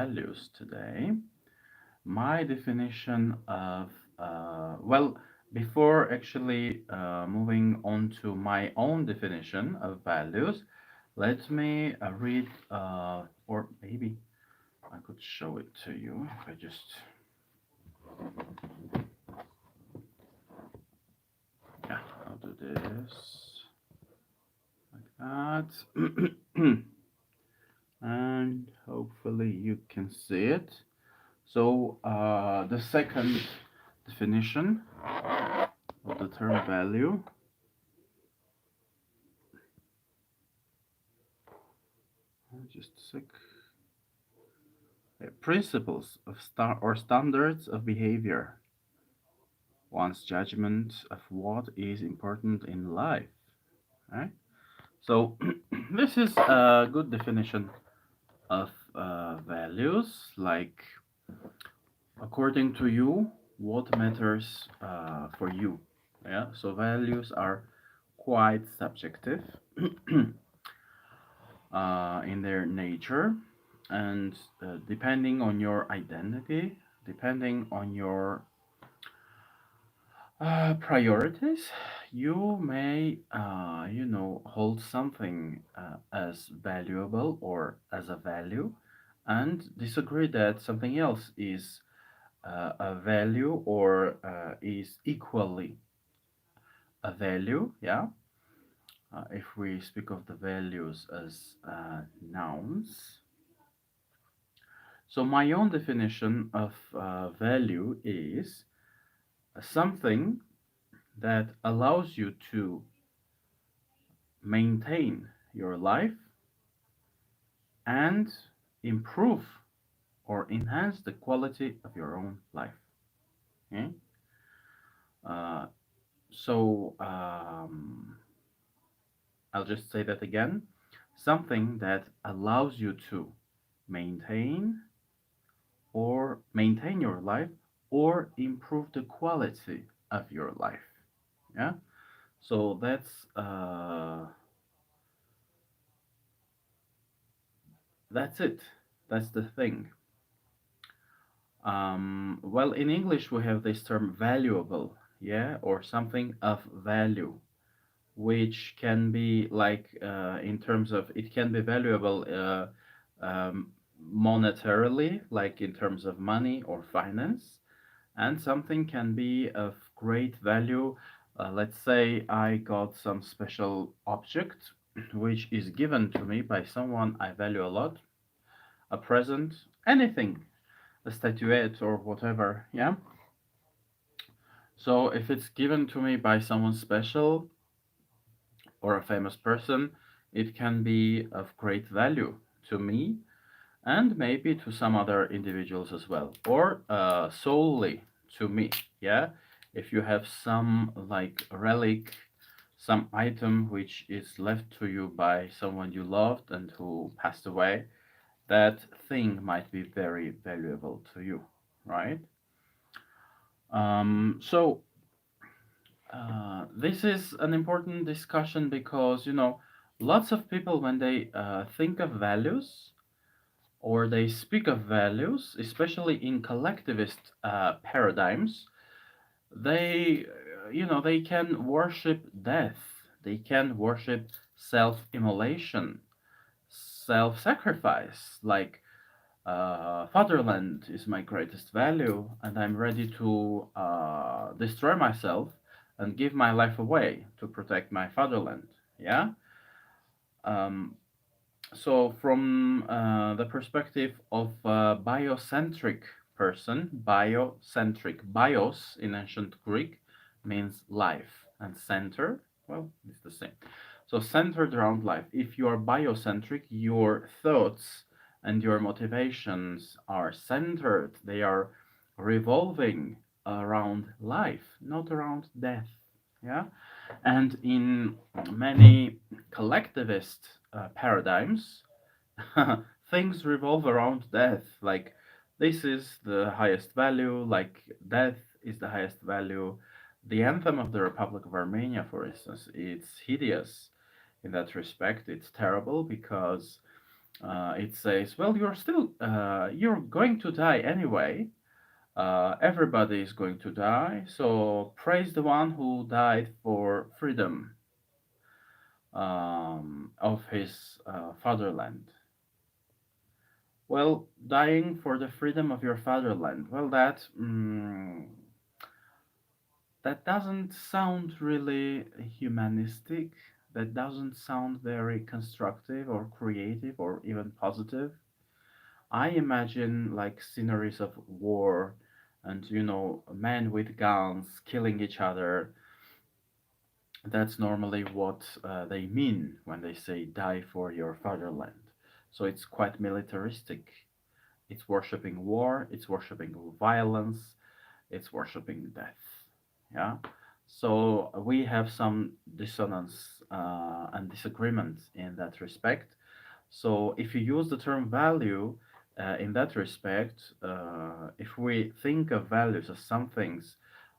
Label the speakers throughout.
Speaker 1: values today. My definition of, well, before actually moving on to my own definition of values, let me read, or maybe I could show it to you if I just, yeah, I'll do this like that. And hopefully you can see it. So the second definition of the term value, just a sec. Principles of or standards of behavior, one's judgment of what is important in life. Right? So this is a good definition of values, like according to you, what matters for you. Yeah. So values are quite subjective in their nature, and depending on your identity, depending on your priorities, you may hold something as valuable or as a value, and disagree that something else is a value or is equally a value. Yeah. If we speak of the values as nouns. So my own definition of value is something that allows you to maintain your life and improve or enhance the quality of your own life. Okay? Uh, so I'll just say that again. Something that allows you to maintain maintain your life or improve the quality of your life. Yeah. So that's it. That's the thing. Well, in English we have this term valuable, yeah, or something of value, which can be like in terms of it can be valuable monetarily, like in terms of money or finance, and something can be of great value. Let's say I got some special object which is given to me by someone I value a lot, a present, anything, a statuette or whatever, yeah. So if it's given to me by someone special or a famous person, it can be of great value to me and maybe to some other individuals as well, or solely to me. Yeah, if you have some like relic, some item which is left to you by someone you loved and who passed away, that thing might be very valuable to you, right? So this is an important discussion because lots of people when they think of values or they speak of values, especially in collectivist paradigms, they can worship death, they can worship self-immolation, self-sacrifice, like fatherland is my greatest value, and I'm ready to destroy myself and give my life away to protect my fatherland. Yeah. Um, so from the perspective of a biocentric person, biocentric, bios in ancient Greek means life, and center, well, it's the same. So centered around life. If you are biocentric, your thoughts and your motivations are centered. They are revolving around life, not around death. Yeah. And in many collectivist paradigms, things revolve around death. Like, this is the highest value, like, death is the highest value. The anthem of the Republic of Armenia, for instance, it's hideous in that respect. It's terrible because It says, well, you're going to die anyway. Everybody is going to die, so praise the one who died for freedom of his fatherland. Well, dying for the freedom of your fatherland. Well, that doesn't sound really humanistic. That doesn't sound very constructive or creative or even positive. I imagine like sceneries of war and, men with guns killing each other. That's normally what they mean when they say die for your fatherland. So it's quite militaristic. It's worshipping war, it's worshipping violence, it's worshipping death. Yeah. So we have some dissonance and disagreement in that respect. So if you use the term value in that respect, if we think of values as some things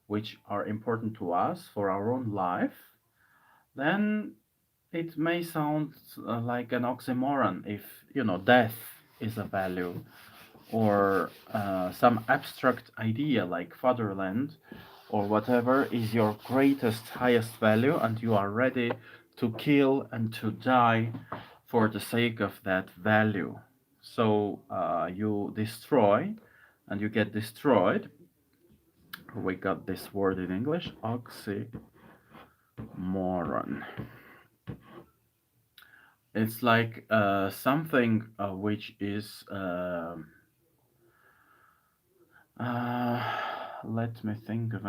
Speaker 1: which are important to us for our own life, then it may sound like an oxymoron if, death is a value, or some abstract idea like fatherland or whatever is your greatest, highest value, and you are ready to kill and to die for the sake of that value. So you destroy and you get destroyed. We got this word in English, oxymoron. It's like something which is uh, let me think of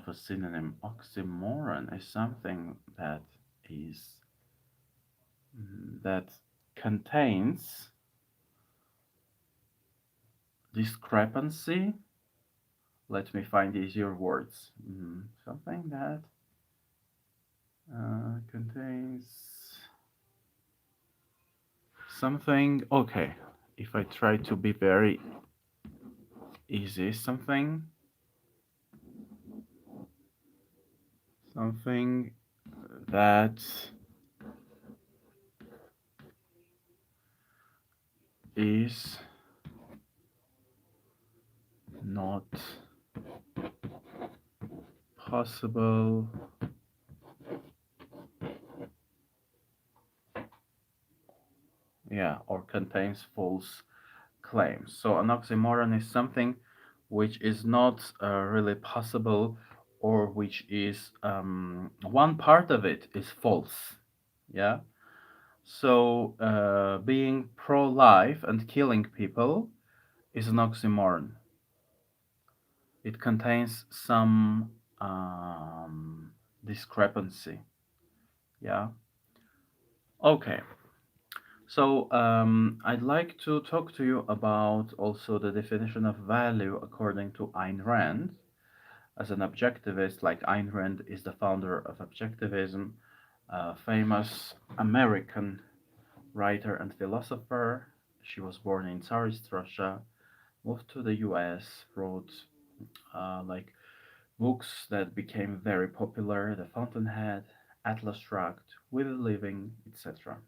Speaker 1: a synonym. Oxymoron is something is that contains discrepancy. Let me find easier words. Something that contains something. Okay, if I try to be very easy, something that is not possible, yeah, or contains false claims. So an oxymoron is something which is not really possible, or which is one part of it is false. Yeah. So being pro-life and killing people is an oxymoron. It contains some discrepancy. Yeah. Okay. So I'd like to talk to you about also the definition of value according to Ayn Rand. As an objectivist, like Ayn Rand is the founder of objectivism, a famous American writer and philosopher. She was born in Tsarist Russia, moved to the US, wrote like books that became very popular, The Fountainhead, Atlas Shrugged, With a Living, etc.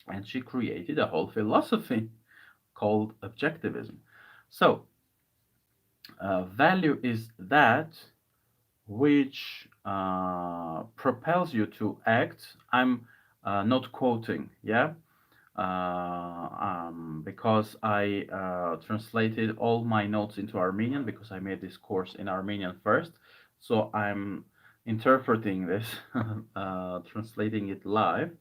Speaker 1: And she created a whole philosophy called objectivism. So, value is that which propels you to act. I'm not quoting, yeah, because I translated all my notes into Armenian because I made this course in Armenian first. So I'm interpreting this, translating it live.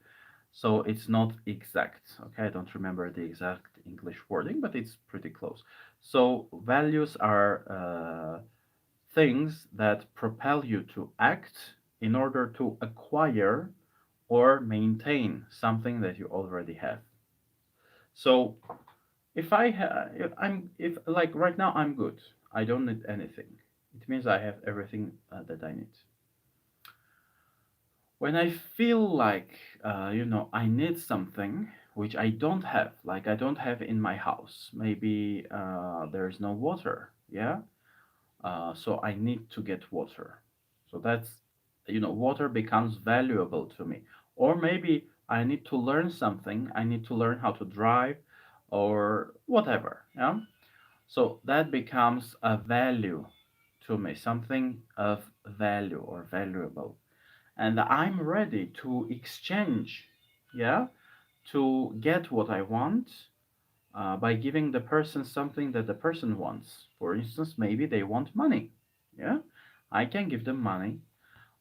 Speaker 1: So it's not exact. Okay, I don't remember the exact English wording, but it's pretty close. So values are things that propel you to act in order to acquire or maintain something that you already have. So if like right now I'm good, I don't need anything. It means I have everything that I need. When I feel like I need something which I don't have, like I don't have in my house, maybe there is no water, yeah, so I need to get water. So that's, water becomes valuable to me. Or maybe I need to learn something. I need to learn how to drive or whatever. Yeah. So that becomes a value to me, something of value or valuable. And I'm ready to exchange, yeah, to get what I want by giving the person something that the person wants. For instance, maybe they want money. Yeah, I can give them money,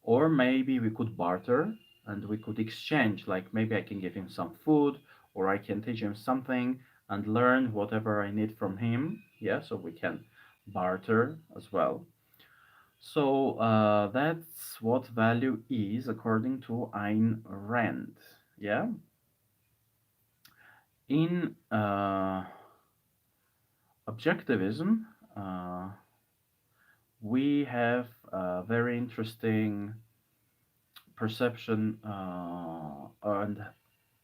Speaker 1: or maybe we could barter and we could exchange. Like maybe I can give him some food, or I can teach him something and learn whatever I need from him. Yeah, so we can barter as well. So that's what value is according to Ayn Rand. Yeah, in objectivism, uh, we have a very interesting perception and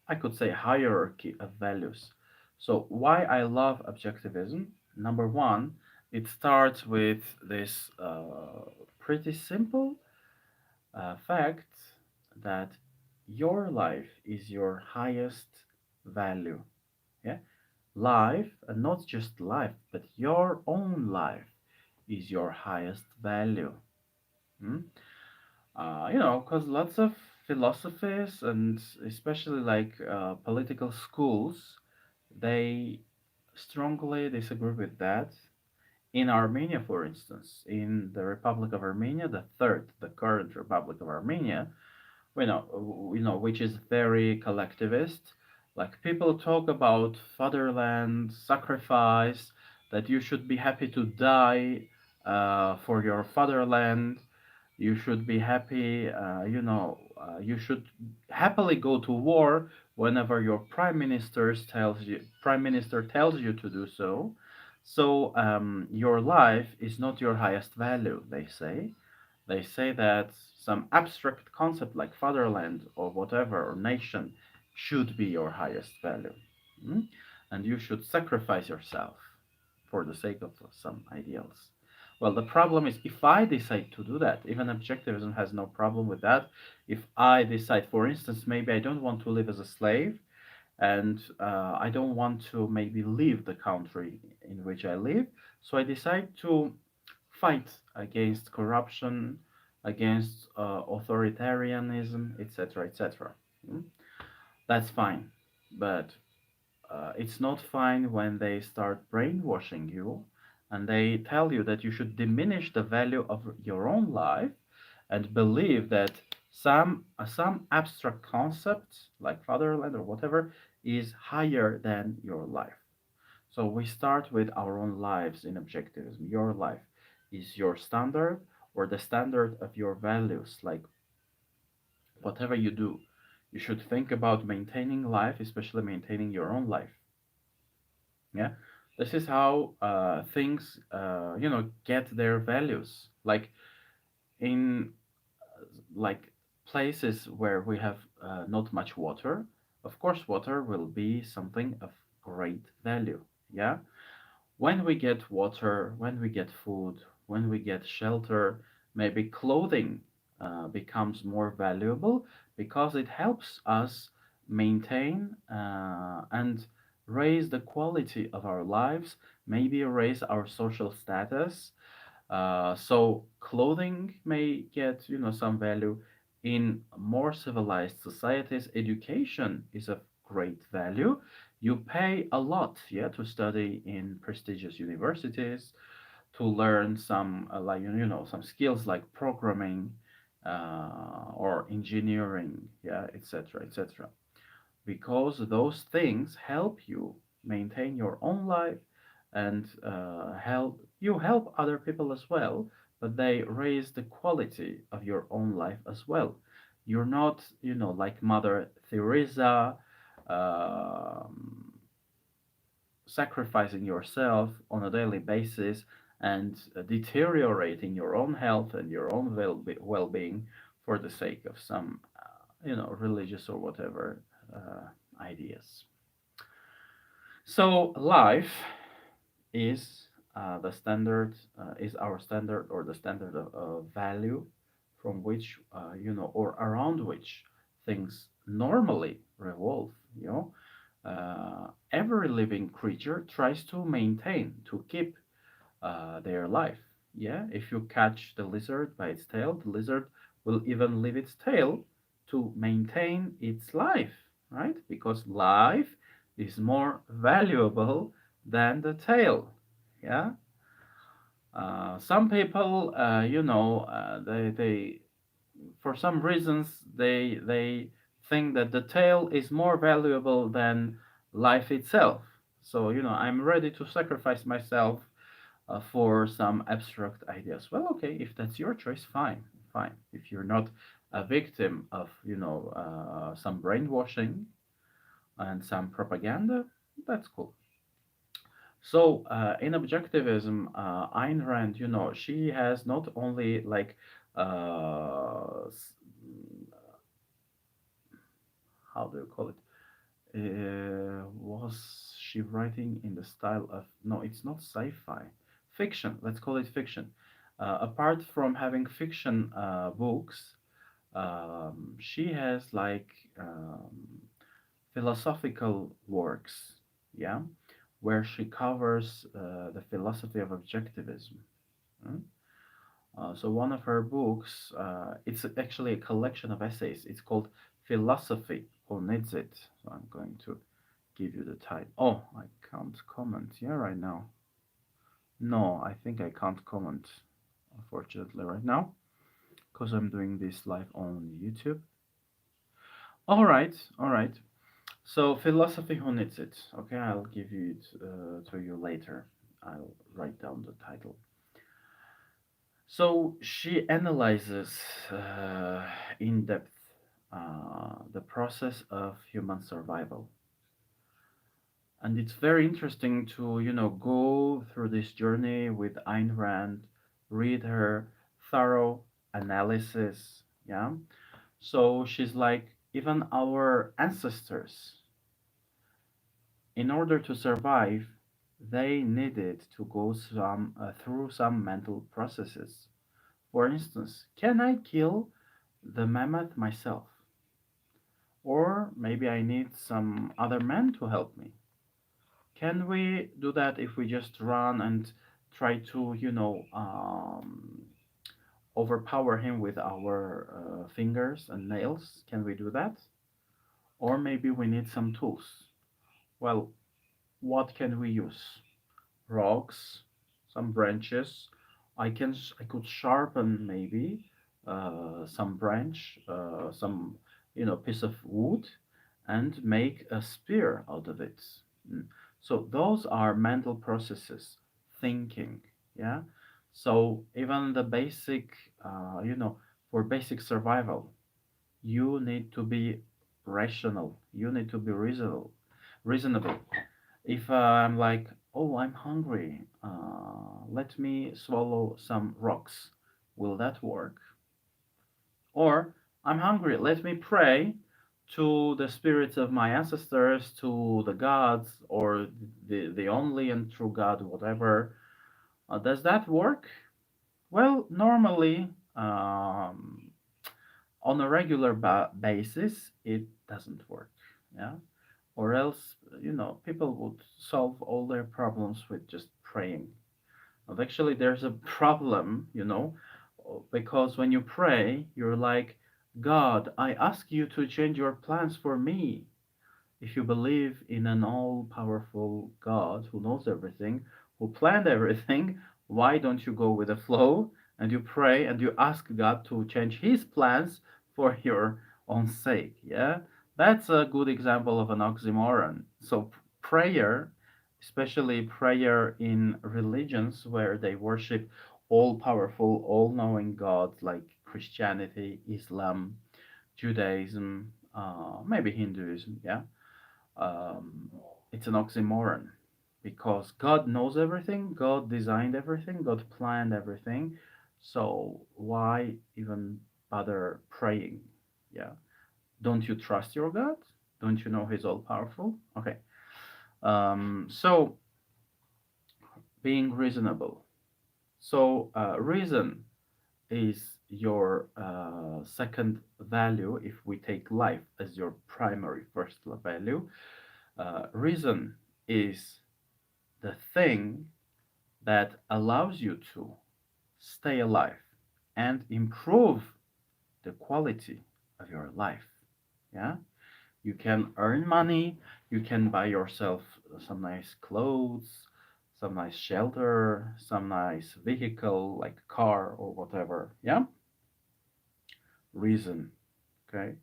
Speaker 1: I could say hierarchy of values. So, why I love objectivism? Number one, it starts with this pretty simple fact that your life is your highest value. Yeah, life, and not just life, but your own life is your highest value. Hmm? Because lots of philosophies and especially like political schools, they strongly disagree with that. In Armenia, for instance, in the Republic of Armenia, the current Republic of Armenia, which is very collectivist. Like people talk about fatherland, sacrifice, that you should be happy to die for your fatherland. You should be happy, you should happily go to war whenever your prime minister tells you to do so. So your life is not your highest value, they say. They say that some abstract concept like fatherland or whatever or nation should be your highest value. Mm? And you should sacrifice yourself for the sake of some ideals. Well, the problem is if I decide to do that, even objectivism has no problem with that. If I decide, for instance, maybe I don't want to live as a slave and I don't want to maybe leave the country in which I live, so I decide to fight against corruption, against authoritarianism, etc., etc. Mm? That's fine, but it's not fine when they start brainwashing you and they tell you that you should diminish the value of your own life and believe that some abstract concept like fatherland or whatever is higher than your life. So we start with our own lives in objectivism. Your life is your standard or the standard of your values. Like whatever you do, you should think about maintaining life, especially maintaining your own life. Yeah, this is how things get their values. Like in like places where we have not much water, of course water will be something of great value. Yeah, when we get water, when we get food, when we get shelter, maybe clothing becomes more valuable because it helps us maintain and raise the quality of our lives, maybe raise our social status. So clothing may get, some value. In more civilized societies, education is of great value. You pay a lot, yeah, to study in prestigious universities, to learn some, some skills like programming or engineering, yeah, etc., etc. Because those things help you maintain your own life and help other people as well, but they raise the quality of your own life as well. You're not, like Mother Teresa, um, sacrificing yourself on a daily basis and deteriorating your own health and your own well-being for the sake of some religious or whatever ideas. So life is the standard, is our standard or the standard of value from which or around which things normally revolve, you know. Every living creature tries to maintain, to keep their life. Yeah, if you catch the lizard by its tail, the lizard will even leave its tail to maintain its life, right? Because life is more valuable than the tail. Yeah. Some people, they for some reasons they think that the tail is more valuable than life itself. So I'm ready to sacrifice myself for some abstract ideas. Well, okay, if that's your choice, fine, fine. If you're not a victim of some brainwashing and some propaganda, that's cool. So in objectivism, Ayn Rand, she has not only like uh, how do you call it? Was she writing in the style of, no, it's not sci-fi, fiction? Let's call it fiction. Apart from having fiction books, she has like philosophical works, yeah, where she covers the philosophy of objectivism. mm. So one of her books, it's actually a collection of essays. It's called Philosophy Who Needs It. So I'm going to give you the title. Oh, I can't comment. Yeah, right now. No, I think I can't comment, unfortunately, right now, because I'm doing this live on YouTube. All right. So, Philosophy Who Needs It. Okay, I'll give it to you later. I'll write down the title. So, she analyzes in depth the process of human survival. And it's very interesting to, go through this journey with Ayn Rand, read her thorough analysis. Yeah. So she's like, even our ancestors, in order to survive, they needed to go through some mental processes. For instance, can I kill the mammoth myself? Or maybe I need some other man to help me. Can we do that if we just run and try to, overpower him with our fingers and nails? Can we do that? Or maybe we need some tools. Well, what can we use? Rocks, some branches. I could sharpen maybe some branch, some piece of wood, and make a spear out of it. Mm. So those are mental processes, thinking. Yeah. So even the basic, for basic survival, you need to be rational. You need to be reasonable. If I'm like, oh, I'm hungry, let me swallow some rocks, will that work? Or I'm hungry, let me pray to the spirits of my ancestors, to the gods, or the only and true God, whatever. Does that work? Well, normally, on a regular basis, it doesn't work. Yeah. Or else, people would solve all their problems with just praying. But actually, there's a problem, because when you pray, you're like, God, I ask you to change your plans for me. If you believe in an all powerful God who knows everything, who planned everything, why don't you go with the flow and you pray and you ask God to change his plans for your own sake? Yeah, that's a good example of an oxymoron. So, prayer, especially prayer in religions where they worship all powerful, all knowing gods like Christianity, Islam, Judaism, maybe Hinduism, yeah, um, it's an oxymoron because God knows everything, God designed everything, God planned everything. So why even bother praying? Yeah. Don't you trust your God? Don't you know He's all powerful? Okay. So being reasonable. So reason is your second value, if we take life as your primary first value, reason is the thing that allows you to stay alive and improve the quality of your life. Yeah, you can earn money, you can buy yourself some nice clothes, some nice shelter, some nice vehicle like car or whatever. Yeah, reason. Okay,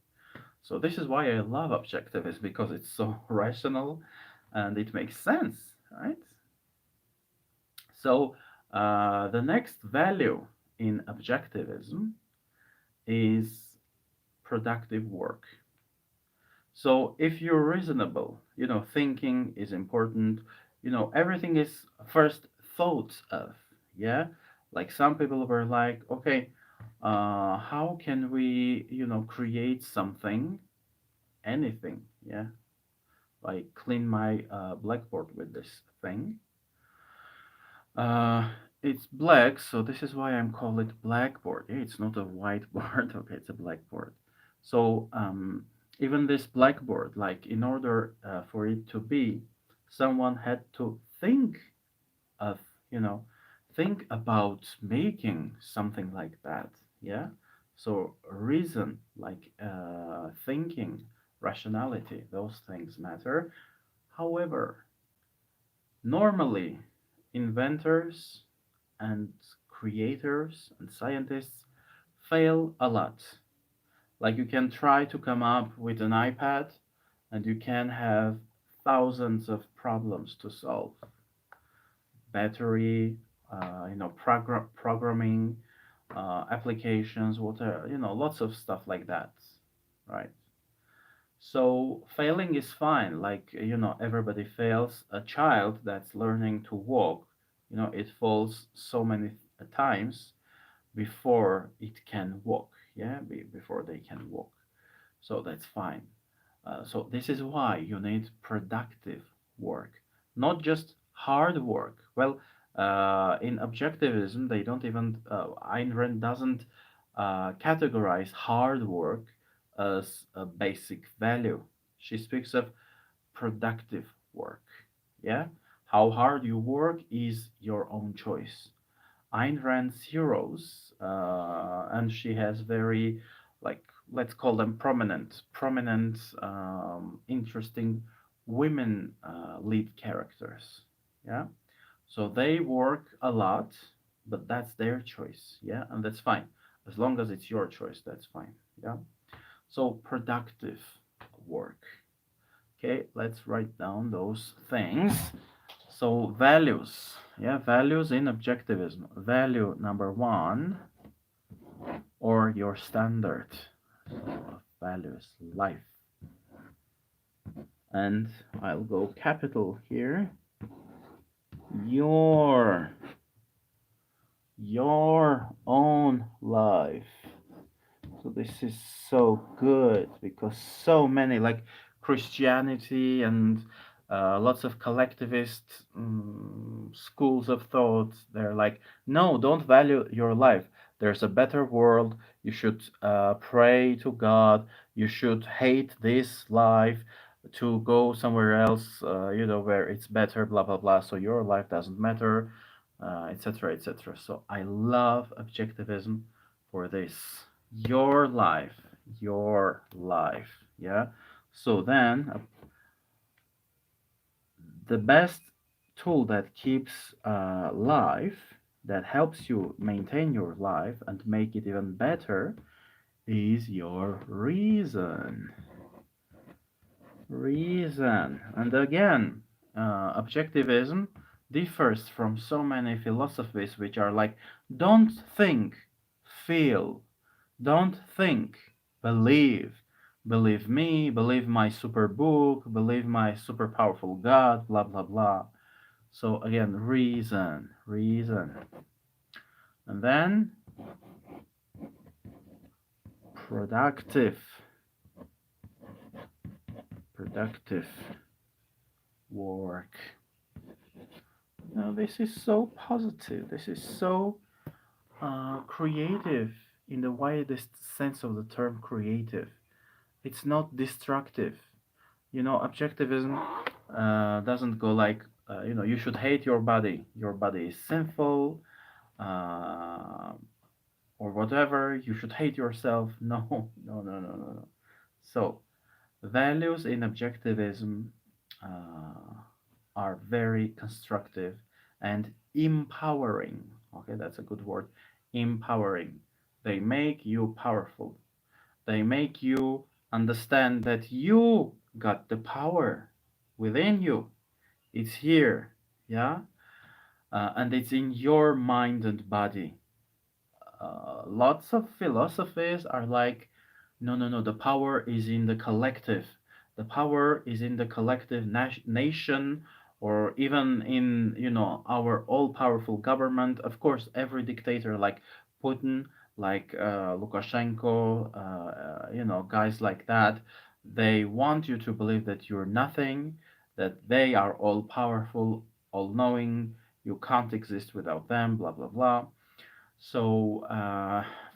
Speaker 1: so this is why I love objectivism, because it's so rational and it makes sense, right? So the next value in objectivism is productive work. So if you're reasonable, thinking is important, everything is first thought of, yeah? Like some people were like, okay, how can we, create something, anything, yeah? Like clean my blackboard with this thing. Uh, it's black, so this is why I'm call it blackboard. Yeah, it's not a whiteboard. Okay, it's a blackboard. So even this blackboard, like in order for it to be, someone had to of, you know, think about making something like that. Yeah. So reason, like thinking, rationality, those things matter. However, normally, inventors and creators and scientists fail a lot. Like you can try to come up with an iPad and you can have thousands of problems to solve. Battery, programming, applications, whatever, lots of stuff like that, right? So failing is fine. Like, everybody fails. A child that's learning to walk, it falls so many times before it can walk. Yeah, before they can walk. So that's fine. So this is why you need productive work, not just hard work. Well, in objectivism, they don't even, Ayn Rand doesn't categorize hard work as a basic value. She speaks of productive work. Yeah, how hard you work is your own choice. Ayn Rand's heroes, and she has very, like, let's call them prominent, interesting women lead characters. Yeah, so they work a lot, but that's their choice. Yeah, and that's fine as long as it's your choice. That's fine. Yeah. So productive work. Okay, let's write down those things. So values, yeah, values in objectivism. Value number one, or your standard of values, life. And I'll go capital here. Your your own life. So this is so good because so many, like Christianity and lots of collectivist schools of thought, they're like, no, don't value your life. There's a better world. You should pray to God. You should hate this life to go somewhere else, where it's better, blah, blah, blah. So your life doesn't matter, etc., etc. So I love objectivism for this. Your life, yeah. So then the best tool that keeps life, that helps you maintain your life and make it even better, is your reason. And again, objectivism differs from so many philosophies which are like, don't think, feel. Don't think, believe. Believe me, believe my super book, believe my super powerful God, blah, blah, blah. So again, reason. And then productive, productive work. Now, this is so positive. This is so creative. in the widest sense of the term creative. It's not destructive. Objectivism doesn't go like, you should hate your body. Your body is sinful, uh, or whatever. You should hate yourself. No, no, no, no, no, no. So, values in objectivism uh, are very constructive and empowering. Okay, that's a good word. Empowering. They make you powerful. They make you understand that you got the power within you. It's here, yeah? And it's in your mind and body. Lots of philosophies are like, no, no, no, the power is in the collective. The power is in the collective nation, or even in, our all-powerful government. Of course, every dictator like Putin, like Lukashenko, guys like that, they want you to believe that you're nothing, that they are all powerful, all knowing, you can't exist without them, blah, blah, blah. So,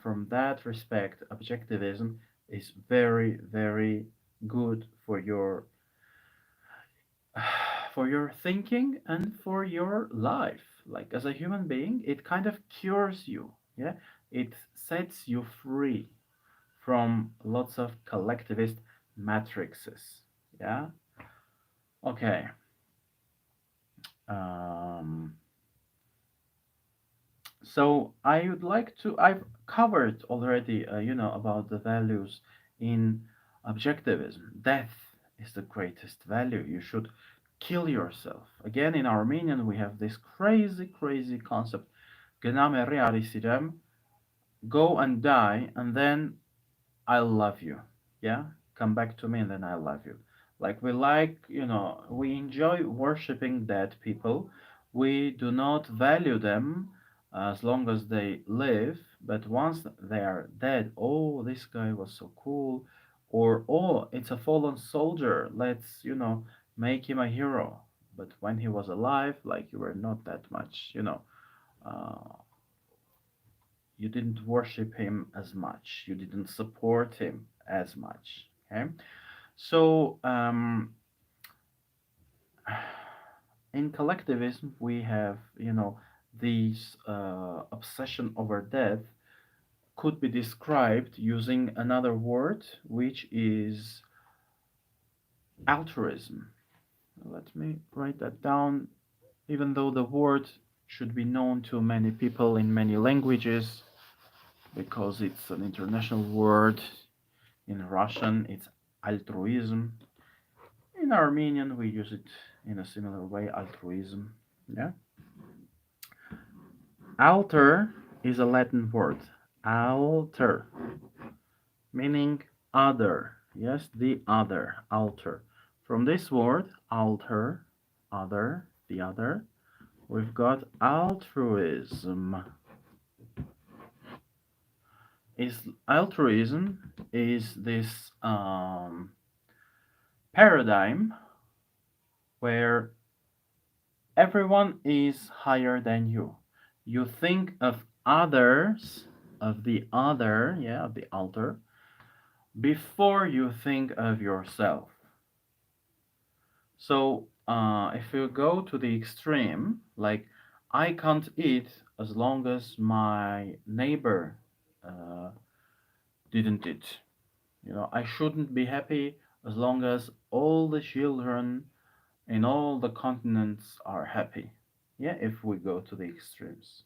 Speaker 1: from that respect, objectivism is very, very good for your for your thinking and for your life. Like as a human being, it kind of cures you. Yeah, it sets you free from lots of collectivist matrices. Yeah. Okay. Um, So I would like to. I've covered already, about the values in objectivism. Death is the greatest value. You should kill yourself. Again, in Armenian, we have this crazy, crazy concept. Gename realisidem, go and die, and then I love you. Yeah? Come back to me and then I love you. Like we like, we enjoy worshiping dead people. We do not value them as long as they live, but once they are dead, oh, this guy was so cool. Or, oh, it's a fallen soldier. Let's, make him a hero. But when he was alive, like you were not that much, uh, you didn't worship him as much, you didn't support him as much. Okay, so in collectivism we have, these obsession over death could be described using another word, which is altruism. Let me write that down, even though the word should be known to many people in many languages because it's an international word. In Russian, it's altruism. In Armenian, we use it in a similar way, altruism. Yeah. Alter is a Latin word. Alter, meaning other. Yes, the other. Alter. From this word, alter, other, the other, we've got altruism. Is altruism is this paradigm where everyone is higher than you. You think of others, of the other, yeah, of the altar, before you think of yourself. So if you go to the extreme, like I can't eat as long as my neighbor uh, didn't eat. I shouldn't be happy as long as all the children in all the continents are happy. Yeah, if we go to the extremes.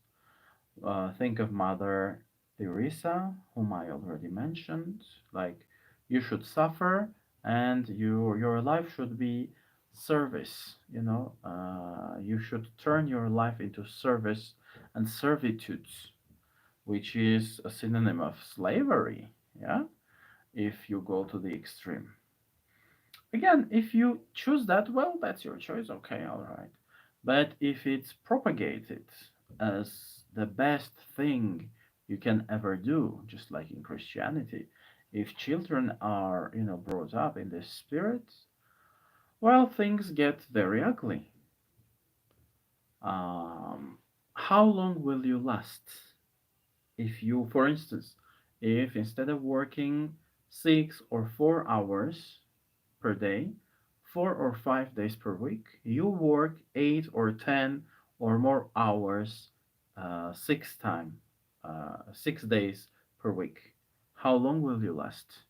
Speaker 1: Think of Mother Teresa, whom I already mentioned. Like, you should suffer, and your life should be service. You should turn your life into service and servitude, which is a synonym of slavery. Yeah, if you go to the extreme. Again, if you choose that, well, that's your choice. Okay, all right. But if it's propagated as the best thing you can ever do, just like in Christianity, if children are, brought up in this spirit, well, things get very ugly. How long will you last if you, for instance, If instead of working 6 or 4 hours per day, 4 or 5 days per week, you work 8 or 10 or more hours, 6 days per week. How long will you last?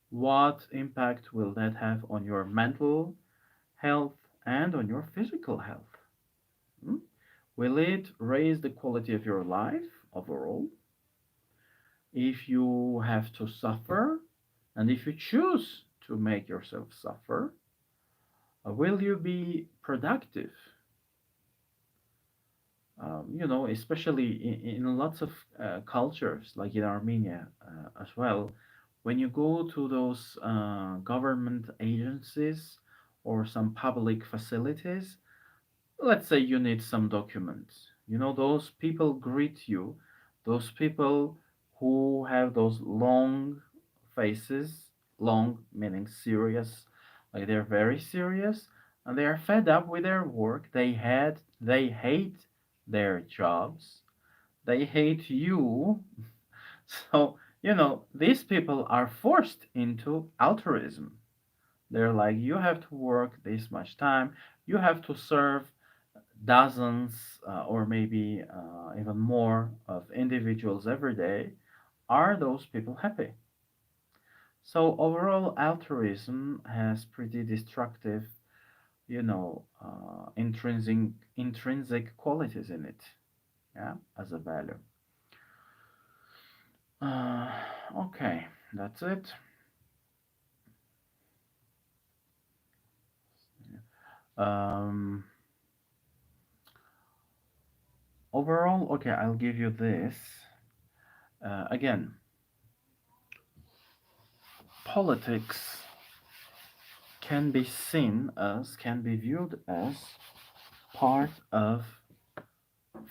Speaker 1: What impact will that have on your mental health and on your physical health? Hmm? Will it raise the quality of your life overall? If you have to suffer, and if you choose to make yourself suffer, will you be productive? Especially in lots of cultures, like in Armenia as well, when you go to those government agencies or some public facilities, let's say you need some documents. Those people greet you, those people who have those long faces, long meaning serious, like they're very serious, and they are fed up with their work. They hate their jobs. They hate you. So, these people are forced into altruism. They're like, you have to work this much time, you have to serve dozens or maybe even more of individuals every day. Are those people happy? So overall, altruism has pretty destructive, intrinsic qualities in it. Yeah, as a value. Uh, okay, that's it. Um, Overall, okay, I'll give you this. Again, politics can be viewed as part of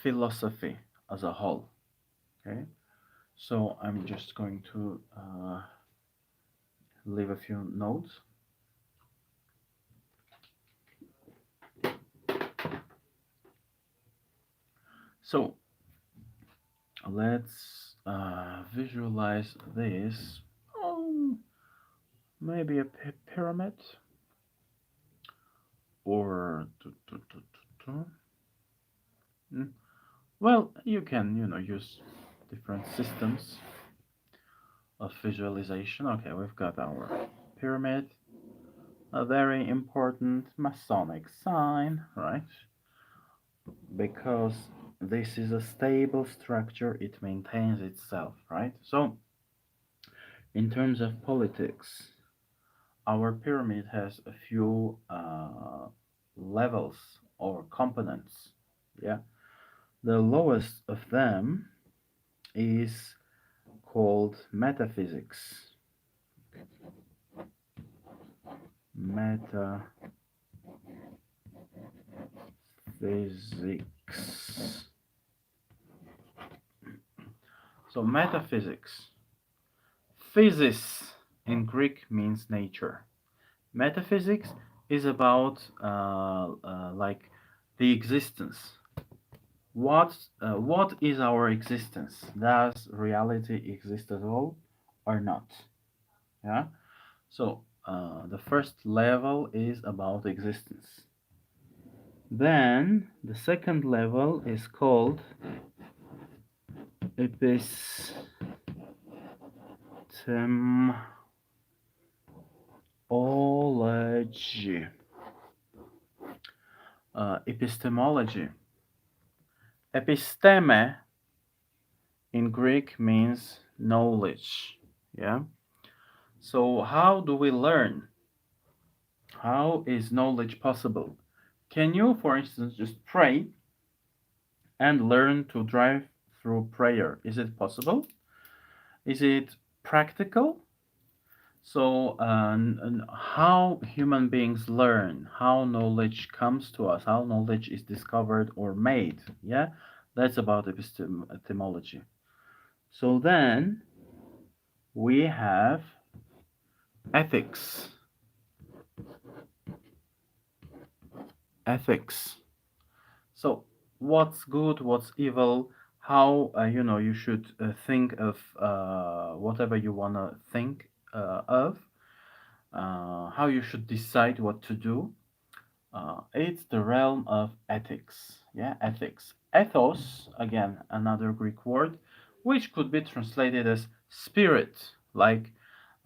Speaker 1: philosophy as a whole. Okay, so I'm just going to leave a few notes. So let's visualize this. Oh, maybe a pyramid, or Mm, well, you can use different systems of visualization. Okay, we've got our pyramid, a very important Masonic sign, right? Because this is a stable structure, it maintains itself, right? So, in terms of politics, our pyramid has a few levels or components. Yeah, the lowest of them is called metaphysics. Metaphysics. So, metaphysics. Physis in Greek means nature. Metaphysics is about like the existence. What is our existence? Does reality exist at all or not? Yeah. So the first level is about existence. Then the second level is called epistemology. Epistemology. Episteme in Greek means knowledge. Yeah. So how do we learn? How is knowledge possible? Can you, for instance, just pray and learn to drive through prayer? Is it possible? Is it practical? So, how human beings learn, how knowledge comes to us, how knowledge is discovered or made. Yeah, that's about epistemology. So then we have ethics. Ethics. So, what's good, what's evil? how you should think of whatever you want to think of, how you should decide what to do. It's the realm of ethics. Yeah, ethics. Ethos, again, another Greek word, which could be translated as spirit, like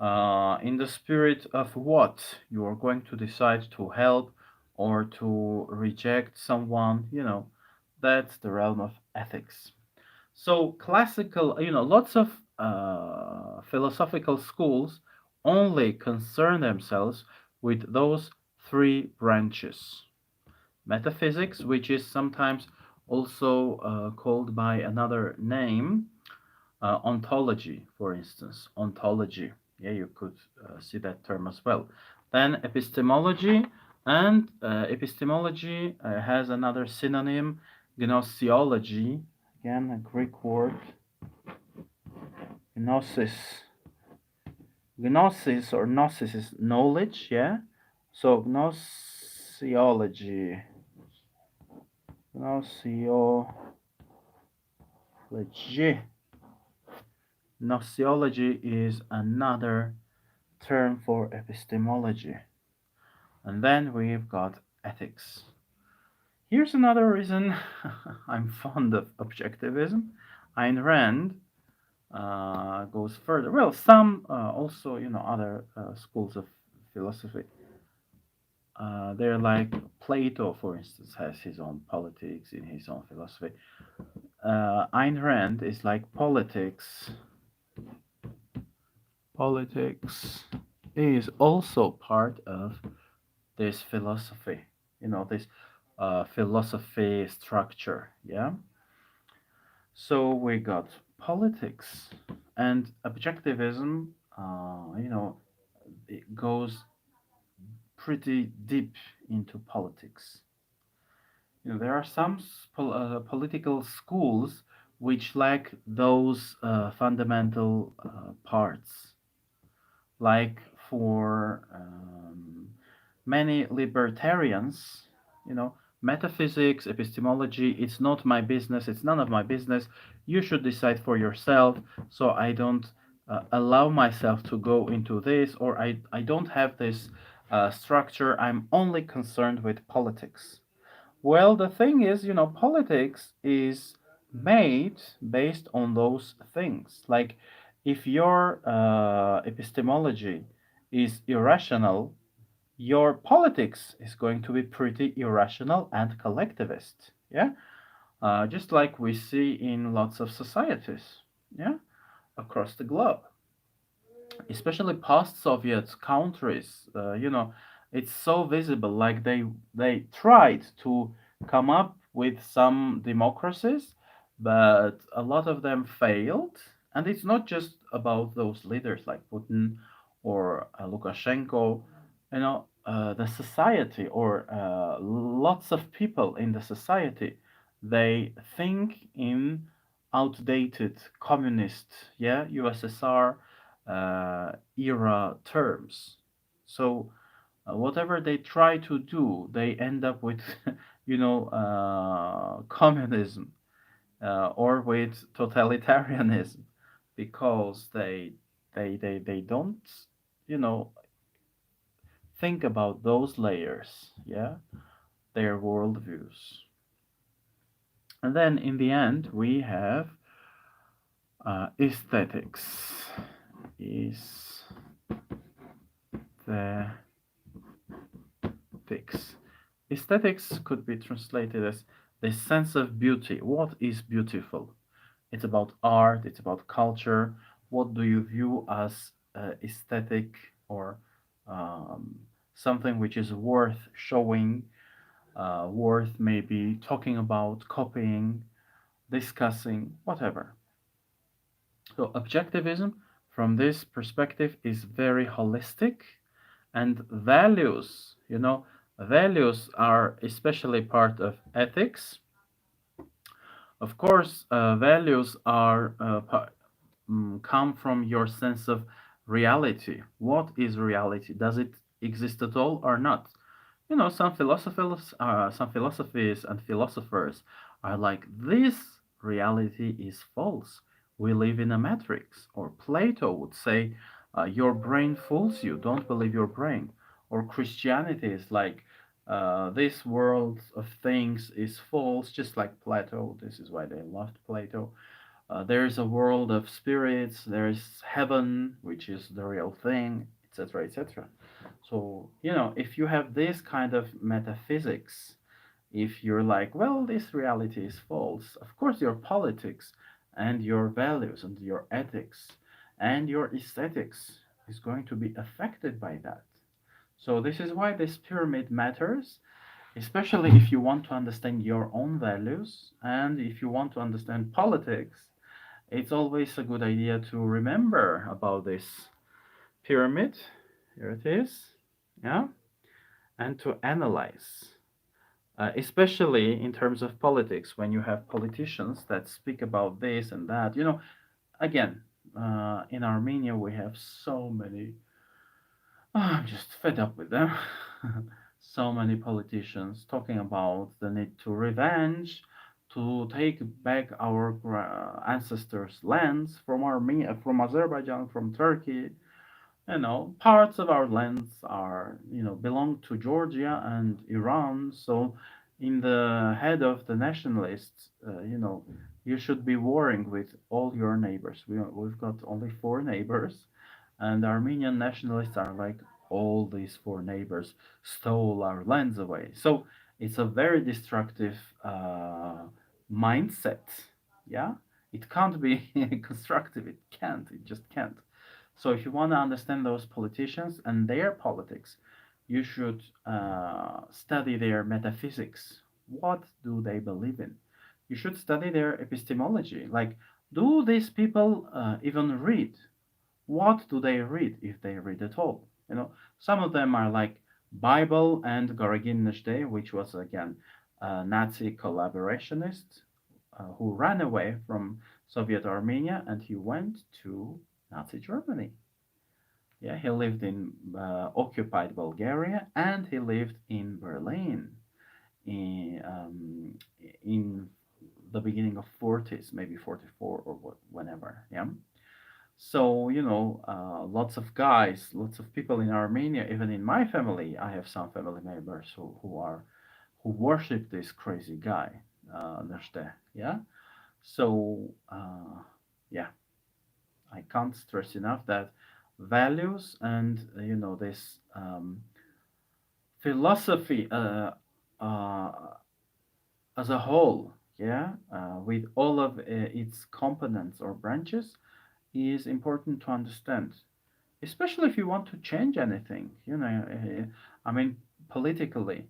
Speaker 1: in the spirit of what you are going to decide to help or to reject someone, that's the realm of ethics. So classical, lots of philosophical schools only concern themselves with those three branches. Metaphysics, which is sometimes also called by another name, ontology, for instance, ontology. Yeah, you could see that term as well. Then epistemology, and epistemology has another synonym, gnoseology. Again, a Greek word, gnosis. Gnosis or gnosis is knowledge, yeah? So gnoseology, gnoseology, gnoseology is another term for epistemology. And then we've got ethics. Here's another reason I'm fond of objectivism. Ayn Rand goes further. Well, some also, other schools of philosophy. They're like Plato, for instance, has his own politics in his own philosophy. Ayn Rand is like politics. Politics is also part of this philosophy, this philosophy structure. Yeah. So we got politics and objectivism. It goes pretty deep into politics. There are some political schools which lack those fundamental parts, like for many libertarians, you know, metaphysics, epistemology, it's not my business, it's none of my business. You should decide for yourself. So I don't allow myself to go into this, or I don't have this structure. I'm only concerned with politics. Well, the thing is, politics is made based on those things. Like, if your epistemology is irrational, your politics is going to be pretty irrational and collectivist. Yeah, just like we see in lots of societies. Yeah, across the globe, especially post-Soviet countries. It's so visible. Like they tried to come up with some democracies, but a lot of them failed. And it's not just about those leaders like Putin or Lukashenko. The society or lots of people in the society, they think in outdated communist, yeah, USSR era terms. So whatever they try to do, they end up with, communism or with totalitarianism, because they don't, you know, think about those layers, yeah, their worldviews. And then in the end, we have aesthetics. Aesthetics. Aesthetics could be translated as the sense of beauty. What is beautiful? It's about art, it's about culture. What do you view as aesthetic, or um, something which is worth showing, worth maybe talking about, copying, discussing, whatever. So, objectivism from this perspective is very holistic, and values are especially part of ethics. Of course, values are come from your sense of reality. What is reality? Does it exist at all or not? Some philosophies and philosophers are like, this reality is false. We live in a matrix. Or Plato would say, your brain fools you. Don't believe your brain. Or Christianity is like, this world of things is false, just like Plato. This is why they loved Plato. There is a world of spirits, there is heaven, which is the real thing, etc., etc. So, if you have this kind of metaphysics, if you're like, well, this reality is false, of course, your politics and your values and your ethics and your aesthetics is going to be affected by that. So, this is why this pyramid matters, especially if you want to understand your own values and if you want to understand politics. It's always a good idea to remember about this pyramid. Here it is. Yeah. And to analyze, especially in terms of politics, when you have politicians that speak about this and that. Again, in Armenia, we have so many. I'm just fed up with them. So many politicians talking about the need to revenge, to take back our ancestors' lands from Armenia, from Azerbaijan, from Turkey. Parts of our lands are, belong to Georgia and Iran. So, in the head of the nationalists, you should be warring with all your neighbors. We've got only four neighbors, and Armenian nationalists are like, all these four neighbors stole our lands away. So, it's a very destructive mindset. Yeah, it can't be constructive. It can't. It just can't. So if you want to understand those politicians and their politics, you should study their metaphysics. What do they believe in? You should study their epistemology. Like, do these people even read? What do they read if they read at all? Some of them are like Bible and Gorogin Nezhde, which was again a Nazi collaborationist who ran away from Soviet Armenia and he went to Nazi Germany. Yeah, he lived in occupied Bulgaria and he lived in Berlin in the beginning of 40s, maybe 44 or whenever. Yeah. So, lots of guys, lots of people in Armenia, even in my family, I have some family members who worship this crazy guy, Nashte. Yeah. So, yeah, I can't stress enough that values and this philosophy uh, as a whole, yeah, with all of its components or branches, is important to understand, especially if you want to change anything. I mean, politically,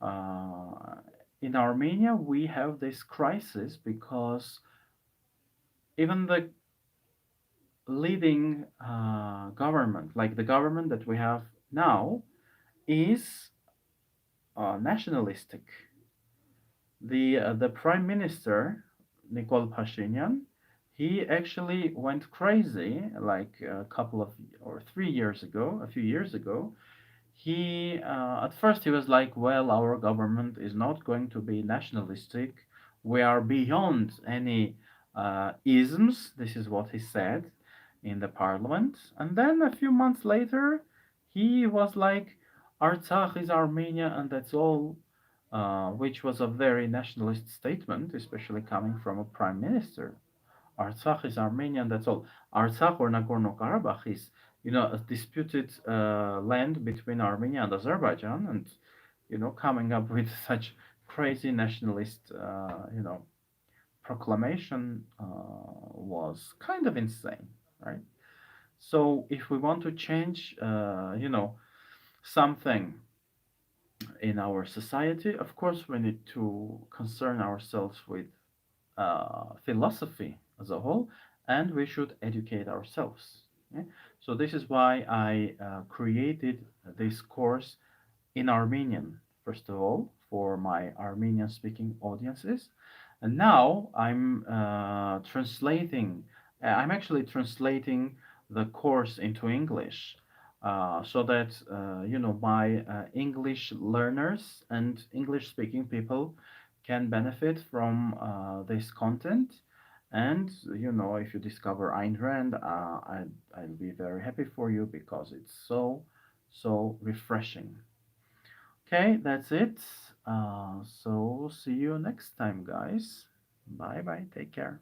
Speaker 1: uh, in Armenia, we have this crisis because even the leading government, like the government that we have now, is nationalistic. The prime minister Nikol Pashinyan, he actually went crazy like a couple of or 3 years ago, a few years ago. He at first he was like, well, our government is not going to be nationalistic. We are beyond any isms. This is what he said in the parliament. And then a few months later, he was like, Artsakh is Armenia, and that's all, which was a very nationalist statement, especially coming from a prime minister. Artsakh is Armenian, that's all. Artsakh or Nagorno Karabakh is, a disputed land between Armenia and Azerbaijan, and, coming up with such crazy nationalist, proclamation was kind of insane, right? So if we want to change, something in our society, of course, we need to concern ourselves with philosophy as a whole, and we should educate ourselves. Okay? So this is why I created this course in Armenian, first of all, for my Armenian speaking audiences. And now I'm actually translating the course into English so that, my English learners and English speaking people can benefit from this content. And if you discover Ayn Rand, I'll be very happy for you because it's so refreshing. Okay, that's it. So see you next time, guys. Bye bye. Take care.